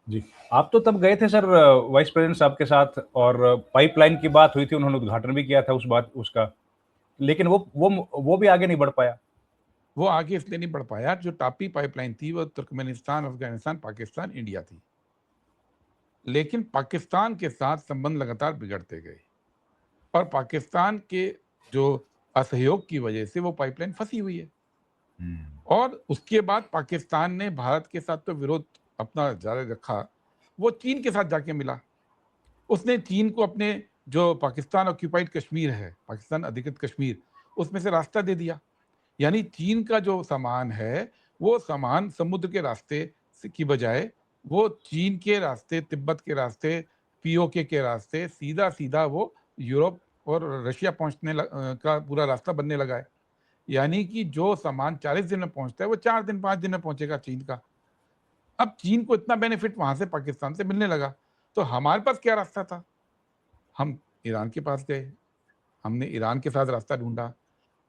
जी। आप तो तब गए थे सर वाइस प्रेज़िडेंट साहब के साथ और पाइपलाइन की बात हुई थी, उन्होंने उद्घाटन भी किया था उस बात उसका। लेकिन वो भी आगे नहीं बढ़ पाया। वो आगे इसलिए नहीं बढ़ पाया, जो तापी पाइपलाइन थी वो तुर्कमेनिस्तान, अफ़गानिस्तान, पाकिस्तान, इंडिया थी। लेकिन पाकिस्तान के साथ संबंध लगातार बिगड़ते गए और पाकिस्तान के जो असहयोग की वजह से वो पाइपलाइन फँसी हुई है। हुँ। और उसके बाद पाकिस्तान ने भारत के साथ तो विरोध अपना जारी रखा, वो चीन के साथ जाके मिला। उसने चीन को अपने जो पाकिस्तान ऑक्यूपाइड कश्मीर है, पाकिस्तान अधिकृत कश्मीर, उसमें से रास्ता दे दिया। यानी चीन का जो सामान है, वो सामान समुद्र के रास्ते से की बजाय वो चीन के रास्ते, तिब्बत के रास्ते, पीओके के रास्ते सीधा-सीधा वो यूरोप और रशिया का पूरा रास्ता बनने लगा है। यानी कि जो सामान 40 दिन में पहुँचता है, वो 4 दिन, 5 दिन में पहुँचेगा चीन का। अब चीन को इतना बेनिफिट वहाँ से पाकिस्तान से मिलने लगा, तो हमारे पास क्या रास्ता था? हम ईरान के पास गए, हमने ईरान के साथ रास्ता ढूँढा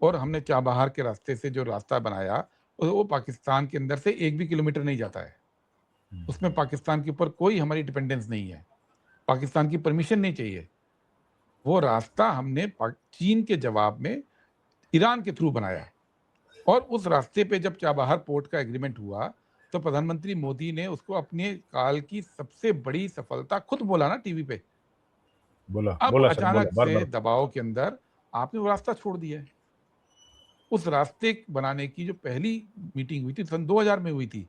और हमने चाबहार के रास्ते से जो रास्ता बनाया, वो पाकिस्तान के अंदर से 1 भी किलोमीटर नहीं जाता है। उसमें पाकिस्तान के ऊपर कोई हमारी डिपेंडेंस नहीं है, पाकिस्तान की परमिशन नहीं चाहिए। वो रास्ता हमने चीन के जवाब में ईरान के थ्रू बनाया और उस रास्ते पे जब चाबहार पोर्ट का एग्रीमेंट हुआ, तो प्रधानमंत्री मोदी ने उसको अपने काल की सबसे बड़ी सफलता खुद बोला ना टीवी पे। बोला, अब बोला सर, बोला अचानक से बार-बार। दबाव के अंदर आपने वो रास्ता छोड़ दिया है। उस रास्ते बनाने की जो पहली मीटिंग हुई थी सन 2000 में हुई थी।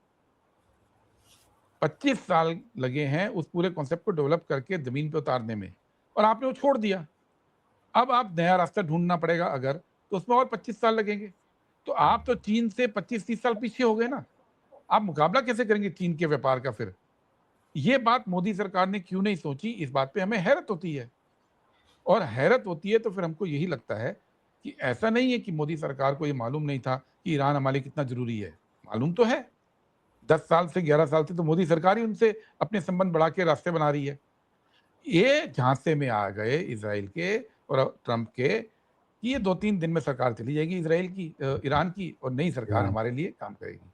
25 साल लगे हैं उस पूरे कॉन्सेप्ट को डेवलप करके ज़मीन पे उतारने में और आपने वो छोड़ दिया। अब आप नया रास्ता ढूँढना पड़ेगा अगर, तो उसमें और 25 साल लगेंगे। तो आप तो चीन से 25-30 साल पीछे हो गए ना। आप मुकाबला कैसे करेंगे चीन के व्यापार का फिर? ये बात मोदी सरकार ने क्यों नहीं सोची, इस बात पे हमें हैरत होती है। और हैरत होती है तो फिर हमको यही लगता है कि ऐसा नहीं है कि मोदी सरकार को ये मालूम नहीं था कि ईरान हमारे लिए कितना ज़रूरी है। मालूम तो है। 10 साल से 11 साल से तो मोदी सरकार ही उनसे अपने संबंध बढ़ा के रास्ते बना रही है। ये झांसे में आ गए इज़राइल के और ट्रंप के कि ये 2-3 दिन में सरकार चली जाएगी ईरान की और नई सरकार ईरान हमारे लिए काम करेगी।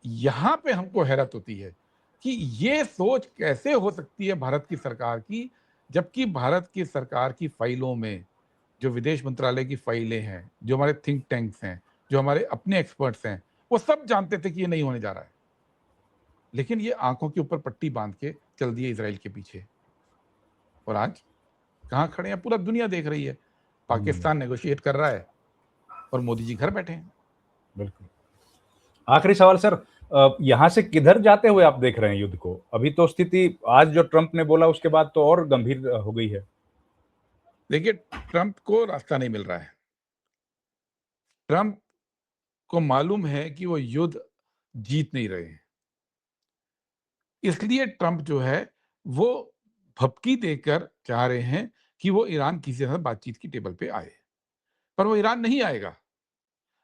यहाँ पे हमको हैरत होती है कि ये सोच कैसे हो सकती है भारत की सरकार की, जबकि भारत की सरकार की फाइलों में जो विदेश मंत्रालय की फाइलें हैं, जो हमारे थिंक टैंक्स हैं, जो हमारे अपने एक्सपर्ट्स हैं, वो सब जानते थे कि ये नहीं होने जा रहा है। लेकिन ये आँखों के ऊपर पट्टी बाँध के चल दिए इज़राइल के पीछे और आज कहाँ खड़े हैं, पूरा दुनिया देख रही है। हुँ, पाकिस्तान नेगोशिएट कर रहा है और मोदी जी घर बैठे हैं। बिल्कुल। आखिरी सवाल सर यहाँ से किधर जाते हुए आप देख रहे हैं युद्ध को? अभी तो स्थिति आज जो ट्रंप ने बोला उसके बाद तो और गंभीर हो गई है। देखिए, ट्रंप को रास्ता नहीं मिल रहा है। ट्रंप को मालूम है कि वो युद्ध जीत नहीं रहे हैं। इसलिए ट्रंप जो है, वो भभकी देकर चाह रहे हैं कि वो ईरान किसी तरह बातचीत की टेबल पे आए। पर वो ईरान नहीं आएगा।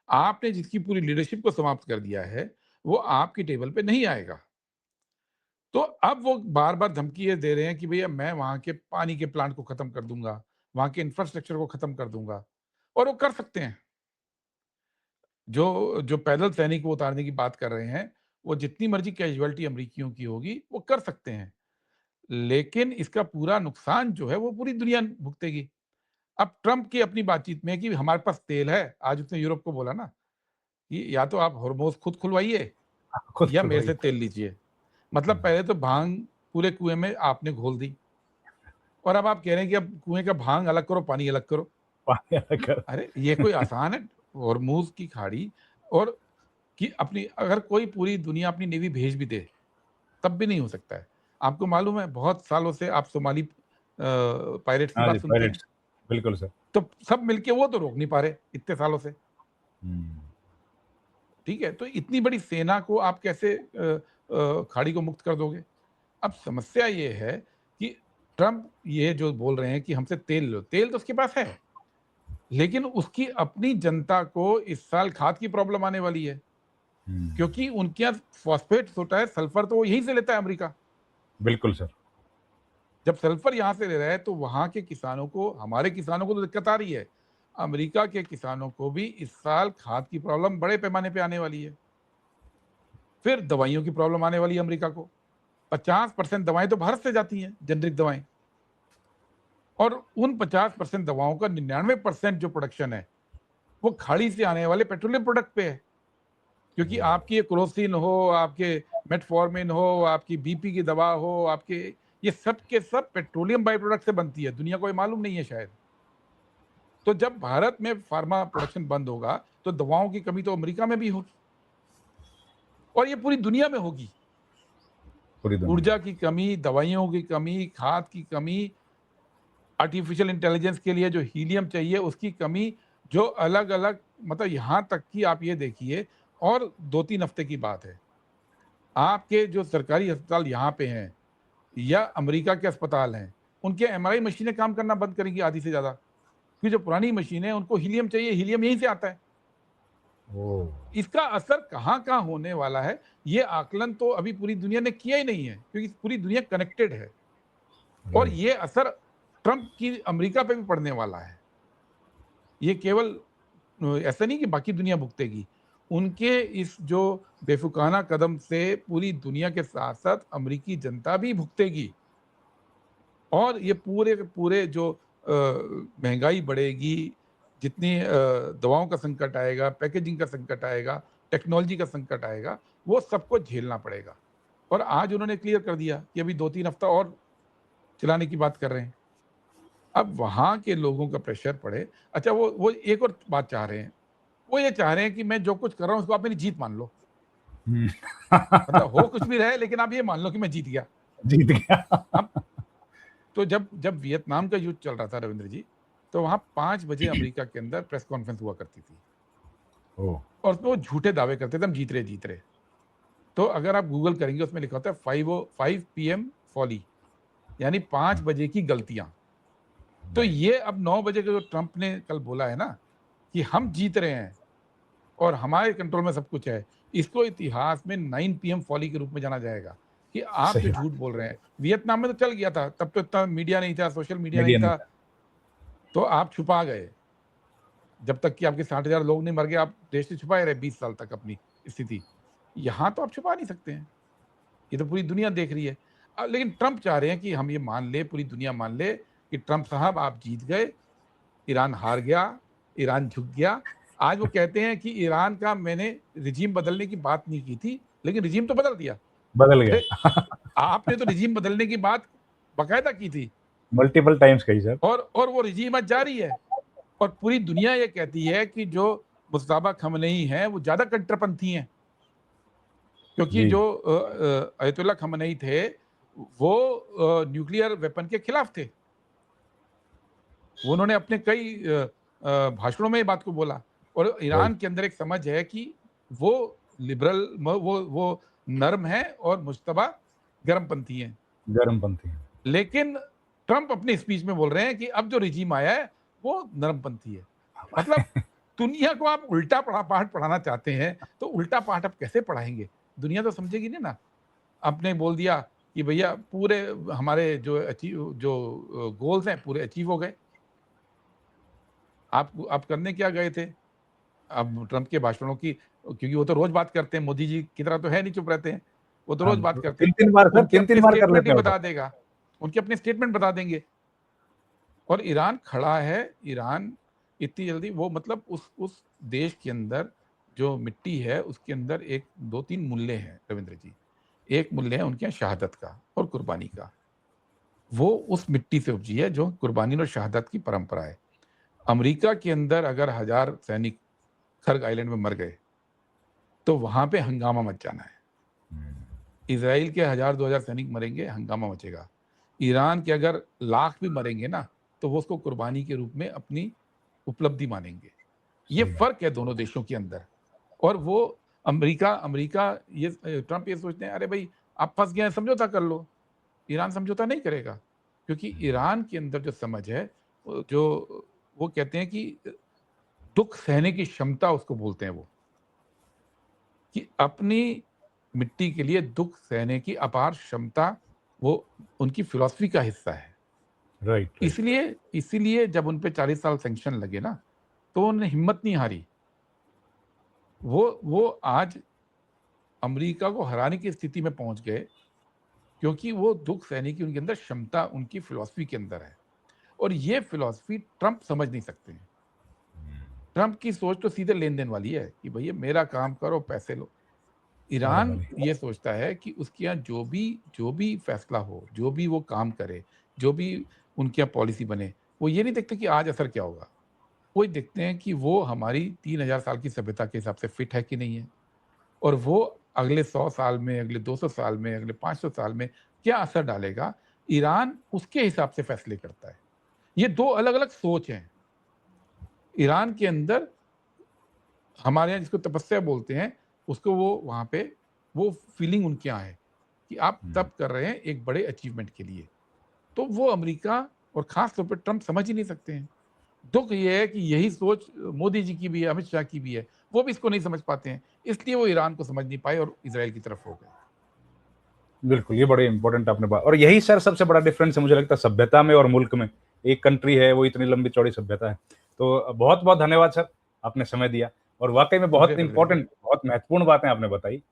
आपने जिसकी पूरी लीडरशिप को समाप्त कर दिया है, वो आपकी टेबल पे नहीं आएगा। तो अब वो बार-बार धमकी ये दे रहे हैं कि भैया मैं वहाँ के पानी के प्लांट को खत्म कर दूँगा, वहाँ के इंफ्रास्ट्रक्चर को खत्म कर दूँगा और वो कर सकते हैं। जो जो पैदल सैनिक वो उतारने की बात कर रहे हैं, वो जितनी मर्ज़ी कैज़ुअल्टी अमरीकियों की होगी, वो कर सकते हैं। लेकिन इसका पूरा नुकसान जो है वो पूरी दुनिया भुगतेगी। अब ट्रंप की अपनी बातचीत में कि हमारे पास तेल है, आज उसने यूरोप को बोला ना कि या तो आप होर्मुज़ खुद खुलवाइए खुद या मेरे खुलवाई से तेल लीजिए। मतलब पहले तो भांग पूरे कुएँ में आपने घोल दी और अब आप कह रहे हैं कि अब कुएँ का भांग अलग करो, पानी अलग करो। पानी अलग अरे! ये कोई आसान है? होर्मुज़ की खाड़ी और कि अपनी अगर कोई पूरी दुनिया अपनी नेवी भेज भी दे, तब भी नहीं हो सकता है। आपको मालूम है बहुत सालों से आप सोमाली पायरेट्स की हाँ बात जी, सुनते हैं। पायरेट्स। बिल्कुल सर। तो सब मिलके वो तो रोक नहीं पा रहे इतने सालों से, हुँ, ठीक है? तो इतनी बड़ी सेना को आप कैसे खाड़ी को मुक्त कर दोगे? अब समस्या ये है कि ट्रंप ये जो बोल रहे हैं कि हमसे तेल लो, तेल तो उसके पास है, लेकिन उसकी अपनी जनता को इस साल खाद की प्रॉब्लम आने वाली है, हुँ। क्योंकि उनके यहाँ फॉस्फेट्स होता है, सल्फर तो वो यहीं से लेता है अमेरिका। बिल्कुल सर। जब सल्फर यहाँ से ले रहा है तो वहाँ के किसानों को हमारे किसानों को तो दिक्कत आ रही है। अमेरिका के किसानों को भी इस साल खाद की प्रॉब्लम बड़े पैमाने पे आने वाली है। फिर दवाइयों की प्रॉब्लम आने वाली है अमेरिका को। 50% दवाएं तो भारत से जाती हैं, जेनरिक दवाएं, और उन 50% दवाओं का 99% जो प्रोडक्शन है वो खाड़ी से आने वाले पेट्रोलियम प्रोडक्ट पे है। क्योंकि आपकी क्रोसिन हो, आपके मेटफॉर्मिन हो, आपकी बीपी की दवा हो, आपके ये सब के सब पेट्रोलियम बाई प्रोडक्ट से बनती है। दुनिया को ये मालूम नहीं है शायद। तो जब भारत में फार्मा प्रोडक्शन बंद होगा तो दवाओं की कमी तो अमेरिका में भी होगी, और ये पूरी दुनिया में होगी। पूरी दुनिया ऊर्जा की कमी, दवाइयों की कमी, खाद की कमी, आर्टिफिशियल इंटेलिजेंस के लिए जो हीलियम चाहिए उसकी कमी, जो अलग अलग, मतलब यहाँ तक कि आप ये देखिए, और 2-3 हफ्ते की बात है, आपके जो सरकारी अस्पताल यहाँ पे हैं या अमेरिका के अस्पताल हैं, उनके एमआरआई मशीनें काम करना बंद करेंगी आधी से ज़्यादा, क्योंकि जो पुरानी मशीनें हैं उनको हीलियम चाहिए, हीलियम यहीं से आता है। ओह! इसका असर कहाँ-कहाँ होने वाला है, ये आकलन तो अभी पूरी दुनिया ने किया ही नहीं है, क्योंकि पूरी दुनिया कनेक्टेड है, और राइट। ये असर ट्रंप की अमेरिका पे भी पड़ने वाला है। ये केवल ऐसा नहीं कि बाकी दुनिया भुगतेगी, उनके इस जो बेफुकाना कदम से पूरी दुनिया के साथ-साथ अमेरिकी जनता भी भुगतेगी, और ये पूरे के पूरे जो महँगाई बढ़ेगी, जितनी दवाओं का संकट आएगा, पैकेजिंग का संकट आएगा, टेक्नोलॉजी का संकट आएगा, वो सबको झेलना पड़ेगा। और आज उन्होंने क्लियर कर दिया कि अभी 2-3 हफ्ता और चलाने की बात कर रहे हैं। अब वहाँ के लोगों का प्रेशर पड़े। अच्छा, वो एक और बात चाह रहे हैं, वो ये चाह रहे हैं कि मैं जो कुछ कर रहा हूँ उसको आप मेरी जीत मान लो। हुँ। मतलब हो कुछ भी रहे, लेकिन आप ये मान लो कि मैं जीत गया। जीत गया। अब तो जब जब वियतनाम का युद्ध चल रहा था रविंद्र जी, तो वहाँ 5 बजे अमेरिका के अंदर प्रेस कॉन्फ्रेंस हुआ करती थी, ओह! और उसमें वो झूठे दावे करते थे हम जीत रहे, जीत रहे। तो अगर आप गूगल करेंगे उसमें लिखा होता है 5 पीएम फॉली, यानी 5 बजे की गलतियाँ। तो राइट। ये अब 9 बजे का जो ट्रंप ने कल बोला है ना कि हम जीत रहे हैं और हमारे कंट्रोल में सब कुछ है, इसको इतिहास में 9 पीएम फॉली के रूप में जाना जाएगा, कि आप जो सही झूठ बात। बोल रहे हैं। वियतनाम में तो चल गया था, तब तो इतना मीडिया नहीं था, सोशल मीडिया नहीं मीडिया नहीं था, था। तो आप छुपा गए। जब तक कि आपके 60,000 लोग नहीं मर गए, आप देश से छुपाए रहे 20 साल तक अपनी स्थिति। यहाँ तो आप छुपा नहीं सकते हैं, ये तो पूरी दुनिया देख रही है। लेकिन ट्रंप चाह रहे हैं कि हम ये मान लें, पूरी दुनिया मान ले कि ट्रंप साहब आप जीत गए, ईरान हार गया, ईरान झुक गया। आज वो कहते हैं कि ईरान का मैंने रिजीम बदलने की बात नहीं की थी, लेकिन रिजीम तो बदल दिया। बदल अरे! गया। आपने तो रिजीम बदलने की बात बाकायदा की थी, मल्टीपल टाइम्स कही सर। और वो रिजीम आज जारी है, और पूरी दुनिया ये कहती है कि जो मुज्तबा खamenei हैं, वो ज़्यादा कट्टरपंथी हैं। क्योंकि जी। जो अयतुल्ला खamenei थे, वो न्यूक्लियर वेपन के खिलाफ थे। वो उन्होंने अपने कई भाषणों में ये बात को बोला, और ईरान राइट। के अंदर एक समझ है कि वो लिबरल वो नर्म है और मुज्तबा गर्मपंथी हैं। गर्मपंथी हैं। लेकिन ट्रंप अपनी स्पीच में बोल रहे हैं कि अब जो रिजीम आया है वो नरमपंथी है। मतलब दुनिया को आप उल्टा पाठ पढ़ाना चाहते हैं, तो उल्टा पाठ आप कैसे पढ़ाएंगे? दुनिया तो समझेगी नहीं ना। आपने बोल दिया कि भैया पूरे हमारे जो गोल्स हैं पूरे अचीव हो गए। आप करने क्या गए थे? अब ट्रंप के भाषणों की, क्योंकि वो तो रोज बात करते हैं, मोदी जी की तरह तो है नहीं चुप रहते हैं, वो तो हाँ, रोज बात करते हैं। 3-3 बार सर, उनके 3-3 अपने बार कर स्टेटमेंट लेते ही हैं वो बता तो। देगा, उनके अपने स्टेटमेंट बता देंगे। और ईरान खड़ा है, ईरान इतनी जल्दी वो, मतलब उस देश के अंदर जो मिट्टी है उसके अंदर एक 2-3 मूल्य हैं रविंद्र जी। एक मूल्य है उनके यहाँ शहादत का और कुर्बानी का। वो उस मिट्टी से उपजी है जो कुर्बानी और शहादत की परंपरा है। अमेरिका के अंदर अगर 1000 सैनिक खर्ग आइलैंड में मर गए, तो वहां पे हंगामा मच जाना है। इजराइल के 1000-2000 सैनिक मरेंगे, हंगामा मचेगा। ईरान के अगर लाख भी मरेंगे ना, तो वो उसको कुर्बानी के रूप में अपनी उपलब्धि मानेंगे। ये सही बात। फर्क है दोनों देशों के अंदर। और वो अमेरिका अमेरिका ये ट्रंप ये सोचते हैं, अरे भाई आप फंस गए हैं, समझौता कर लो। ईरान समझौता नहीं करेगा, क्योंकि ईरान के अंदर जो समझ है, जो वो कहते हैं कि दुख सहने की क्षमता उसको बोलते हैं वो, कि अपनी मिट्टी के लिए दुख सहने की अपार क्षमता, वो उनकी फिलॉसफी का हिस्सा है। Right, right. इसलिए इसीलिए जब उन पे 40 साल सैंक्शन लगे ना, तो उन्होंने हिम्मत नहीं हारी। वो आज अमेरिका को हराने की स्थिति में पहुंच गए, क्योंकि वो दुख सहने की उनके अंदर क्षमता, उनकी फिलॉसफी के अंदर है। और ये फिलॉसफी ट्रंप समझ नहीं सकते हैं। ट्रंप की सोच तो सीधे लेन देन वाली है कि भैया मेरा काम करो, पैसे लो। ईरान ये सोचता है कि उसके यहाँ जो भी फैसला हो, जो भी वो काम करे, जो भी उनके यहाँ पॉलिसी बने, वो ये नहीं देखते कि आज असर क्या होगा। वो ये देखते हैं कि वो हमारी 3000 साल की सभ्यता के हिसाब से फिट है कि नहीं है, और वो अगले 100 साल में, अगले 200 साल में, अगले 500 साल में क्या असर डालेगा, ईरान उसके हिसाब से फैसले करता है। ये 2 अलग-अलग सोच हैं। ईरान के अंदर हमारे यहाँ जिसको तपस्या बोलते हैं, उसको वो वहाँ पे वो फीलिंग उनके यहाँ है कि आप तप कर रहे हैं एक बड़े अचीवमेंट के लिए। तो वो अमेरिका और ख़ास तौर पे ट्रंप समझ ही नहीं सकते हैं। दुःख ये है कि यही सोच मोदी जी की भी है, अमित शाह की भी है, वो भी इसको नहीं समझ पाते हैं। इसलिए वो ईरान को समझ नहीं पाए और इज़राइल की तरफ हो गए। बिल्कुल, ये बड़े इंपॉर्टेंट आपने बात, और यही सर सबसे बड़ा डिफरेंस है मुझे लगता है सभ्यता में और मुल्क में। एक कंट्री है, वो इतनी लंबी चौड़ी सभ्यता है। तो बहुत-बहुत धन्यवाद सर, आपने समय दिया और वाक़ई में बहुत शुक्रिया रविंद्र। इंपॉर्टेंट, बहुत महत्वपूर्ण बातें आपने बताई।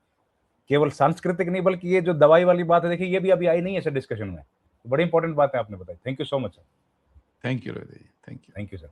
केवल सांस्कृतिक नहीं, बल्कि ये जो दवाई वाली बात है, देखिए ये भी अभी आई नहीं है सर डिस्कशन में। बड़ी इंपॉर्टेंट बातें आपने बताई। Thank you so much sir. Thank you Ravindra ji, thank you. Thank you sir.